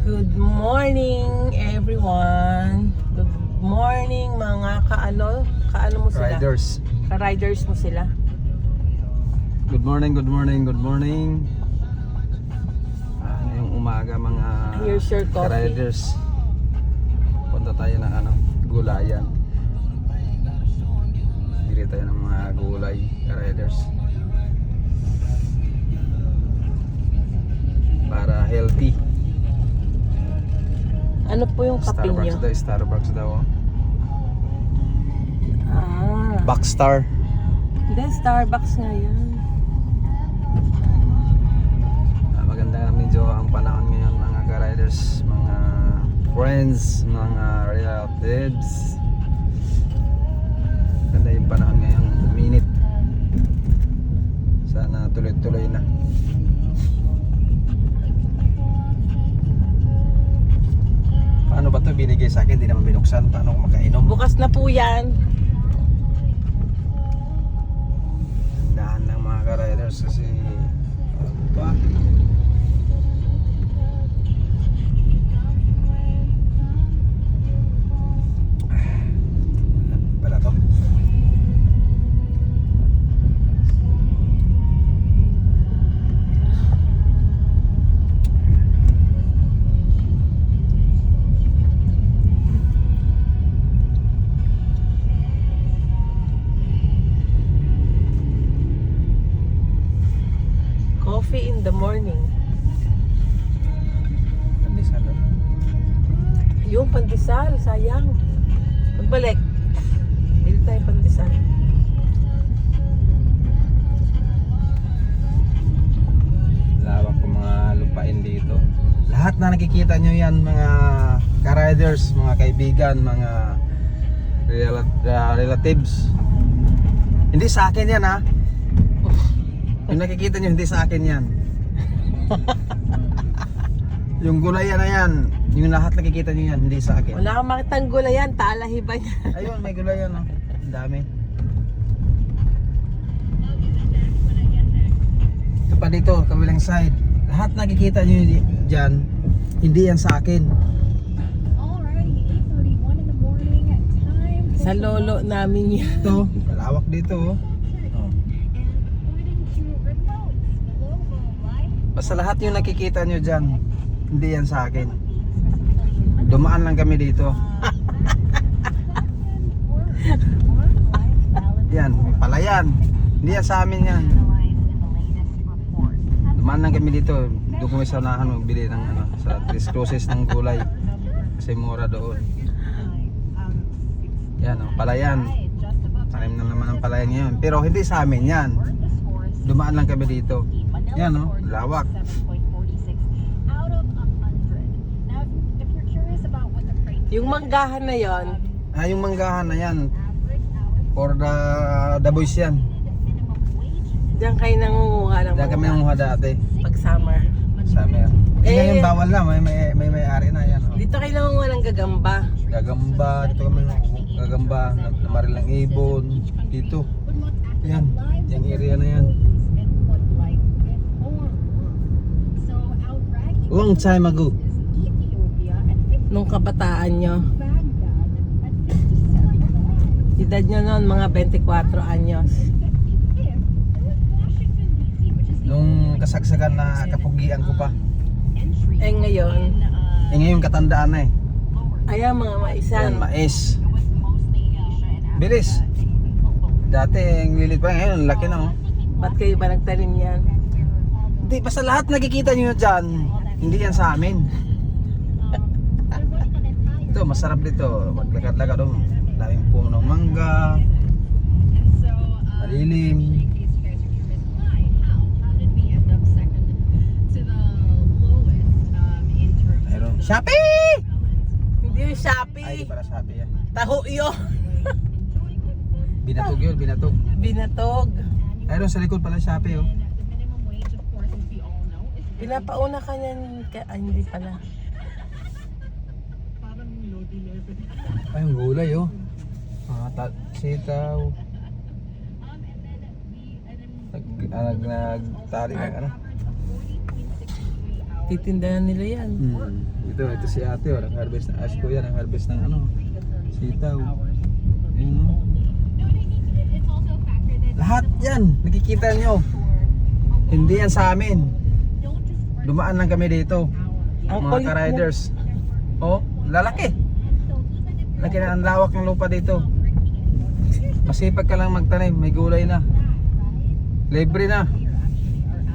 Good morning everyone. Good morning mga kaano mo sila? Riders. Ka-riders mo sila. Good morning, good morning, good morning. Ngayong umaga mga Here's your coffee. riders. Punta tayo ng gulayan. Bili tayo ng mga gulay, riders. Para healthy. Ano po yung kape nyo? Starbucks daw. Ah, Backstar. hindi, Starbucks nga yan. Maganda medyo ang panahon ngayon mga ka-riders, mga friends, mga relatives. Maganda yung panahon ngayon, minute. Sana tuloy-tuloy na. Paano ba ito binigay sa akin? Hindi naman binuksan. Paano ko makainom? Bukas na po yan. Dahan ng mga ka-riders kasi pa. Pala to. Coffee in the morning. Pandesal. Yung pandesal, sayang. Magbalik. Bili tayo pandesal. Lawak ng mga lupain dito. Lahat na nakikita nyo yan mga ka-riders, mga kaibigan, mga relatives. Hindi sa akin yan ha. Yung nakikita nyo hindi sa akin yan. Yung gulayan na yan, yung lahat nakikita nyo yan hindi sa akin. Wala kang makitang gulayan, talahiba niya. Ayun, may gulayan oh. Ang dami. Ito pa dito, kabilang side. Lahat nakikita nyo dyan, hindi yan sa akin. Sa lolo namin yan. Ito, malawak dito oh. Basta lahat yung nakikita nyo dyan, hindi yan sa akin. Dumaan lang kami dito. Yan, may palayan. Hindi yan sa amin yan. Dumaan lang kami dito. Doon kami sa unahan magbili ng sa Tres Cruces ng gulay. Kasi mura doon. Yan, palayan. Tanim na naman ang palayan ngayon. Pero hindi sa amin yan. Dumaan lang kami dito. Yan lawak. Yung manggahan na yon, Yung manggahan na yan. For the boys yan. diyan kayo nangunguha ng Diyan kami nanguha dati. pag summer. Summer. Ngayon bawal na. May-ari na yan. Dito kayo nangunguha ng gagamba. Gagamba. Dito kami gagamba. Namaril ng ibon. Dito. Yan. Yung area na yan. Long time ago. Nung kabataan nyo. Edad nyo noon mga 24 anyos. Nung kasagsagan na kapugian ko pa. Eh ngayon, Ngayon katandaan na eh. ayan mga maisan. Yan, mais. Bilis. Dati ang lilit pa ngayon, laki na Ba't kayo ba nagtanim yan? Hindi, basta lahat nakikita nyo dyan, hindi yan sa amin. Ito, masarap dito. Maglakad-lakad doon. Daming puno ng mangga. Malilim. Mayroon. Shopee! Hindi yung Ay, Shopee. di pala Shopee yan. Taho yun. Binatog yun, binatog. Binatog. Mayroon sa likod pala Shopee oh. Pinapauna ka niyan. Ay, hindi pala. Ay, ang gulay oh. Sitaw. Nagtali ng Pagtitindahan nila yan. Ito si ate, oh, nag-harvest na asko yan, nag-harvest ng ano, sitaw. Ayun, oh. Lahat yan, nakikita nyo. Hindi yan sa amin. Dumaan lang kami dito. Ang Mga kulit mo. ka-riders. Oh, lalaki. Laki na ang lawak ng lupa dito. Masipag ka lang magtanim, may gulay na. Libre na.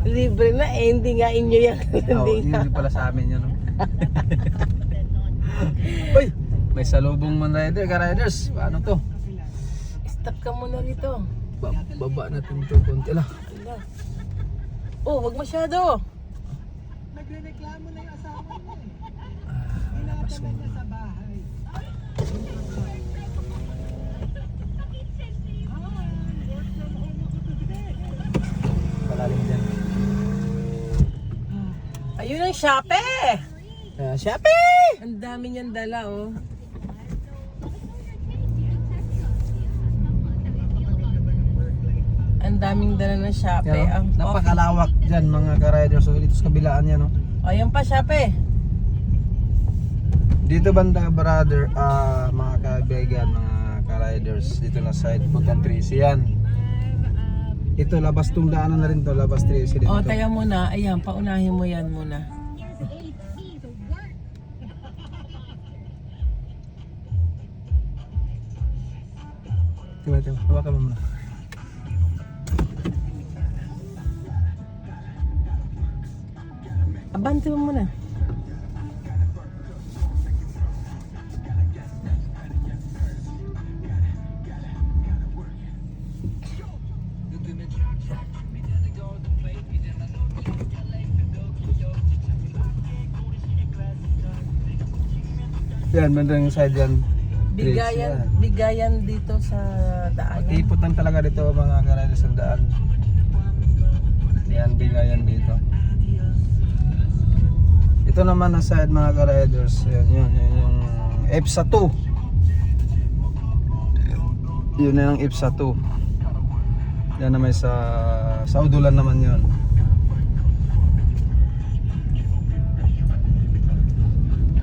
Libre na eh, hindi nga inyo yan. Oh, Hindi nga. hindi pala sa amin yun. Oh. Uy, may salubong man rider, ka-riders. Paano to? Stop ka muna rito. Baba natin to konti lang. Ala. Oh, wag masyado. Nagrereklamo na yung asawa niya eh. Labas Dinadala niya sa bahay. Work from home ako today. Palalim dyan. Ayun ang Shopee! Shopee! Ang dami niyang dala oh. Ang daming dala ng Shopee. Yan, Ang oh. Napakalawak dyan mga ka-riders. So dito sa kabilaan yan. Oh. Ayun pa Shopee. Dito banda brother, mga kaibigan, mga ka-riders. Dito na side, Pagkan Tracy yan. Ito labas tong daanan na rin to, labas Tracy dito. Oh, tayo muna. Ayan, paunahin mo yan muna. Tiba, hawakan mo muna. Abante mo muna. Yan, bandang side yan. Bigayan dito sa daanan. Tipot lang talaga dito mga ka-riders ng daan. Yan, bigayan dito. Ito naman na side mga ka-riders. Yan, yung EPSA 2. Yun na yung EPSA 2. Yan na may sa Udulan naman yun.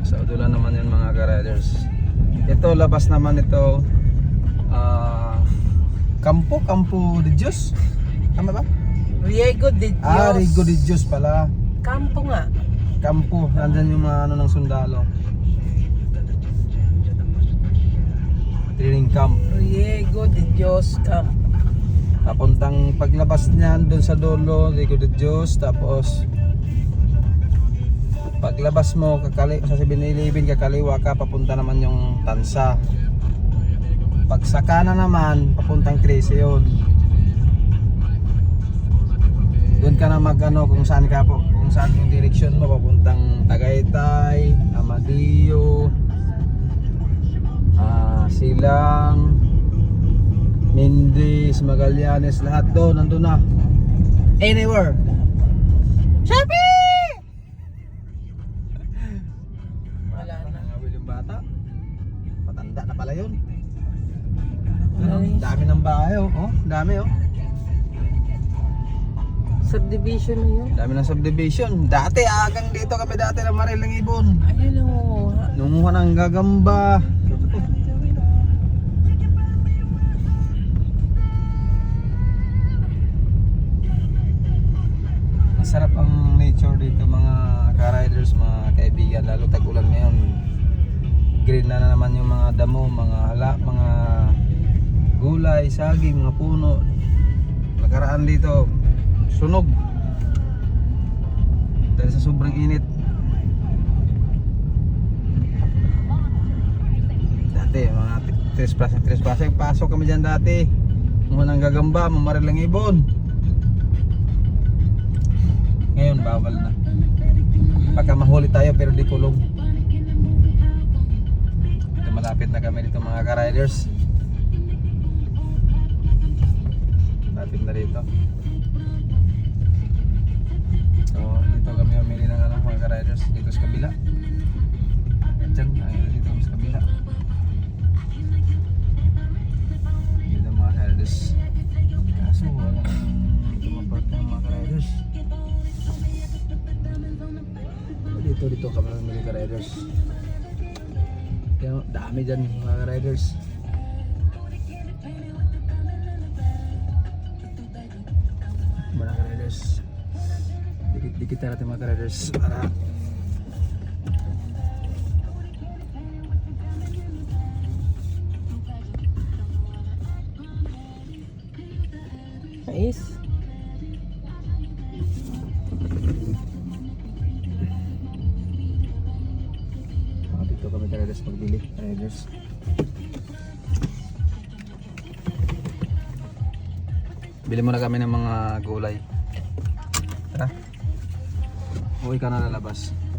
Sa Udulan naman yun mga ka-riders. Ito labas naman ito Campo de Dios. Tama ba? Riego de Dios. Riego de Dios pala. Campo nga. Campo, nandyan yung mga ano ng sundalo. Training camp. Riego de Dios Camp. Papuntang paglabas niyan doon sa dulo, Riego de Dios, tapos paglabas mo sa 7-Eleven kakaliwa ka, papunta naman yung Tansa. Pag sa kanan naman papuntang 13 yun. Doon ka na magano kung saan yung direksyon mo, papuntang Tagaytay, Amadillo, Silang, Mindis, Magallanes, lahat doon nandun na. Anywhere. Shopee! Wala na. Nangawil yung bata. Matanda na pala yun. Nice. Dami ng bahay, oh. Oh, dami, oh. Subdivision na yun. Dami ng subdivision. Dati, agang dito kami dati ng Marilang Ibon. Ayun ang nangunguha. Nunguha ng gagamba. Masarap ang nature dito mga ka-riders, mga kaibigan. Lalo tag-ulan ngayon. Green na naman yung mga damo, mga hala, mga gulay, saging, mga puno. Nakaraan dito, sunog. Dahil sa sobrang init. Dati, mga trespassing. Pasok kami dyan dati. Mga nang gagamba, Marilang Ibon. Ngayon, bawal na. Baka mahuli tayo pero di kulong. Ito, malapit na kami dito mga ka-riders. Malapit na dito. So, dito kami humili ng mga ka-riders. Dito sa kabila. Diyan, dito sa kabila. Dito mga ka-riders. Kaso, walang dito mapark ng mga ka-riders. Dito kami namili ka riders. Kaya dami dyan mga riders. Mga riders. Dikit-dikit na natin mga riders para Mais. dito kami riders magbili riders. Bili muna kami ng mga gulay. Tara. Uwi ka na lalabas.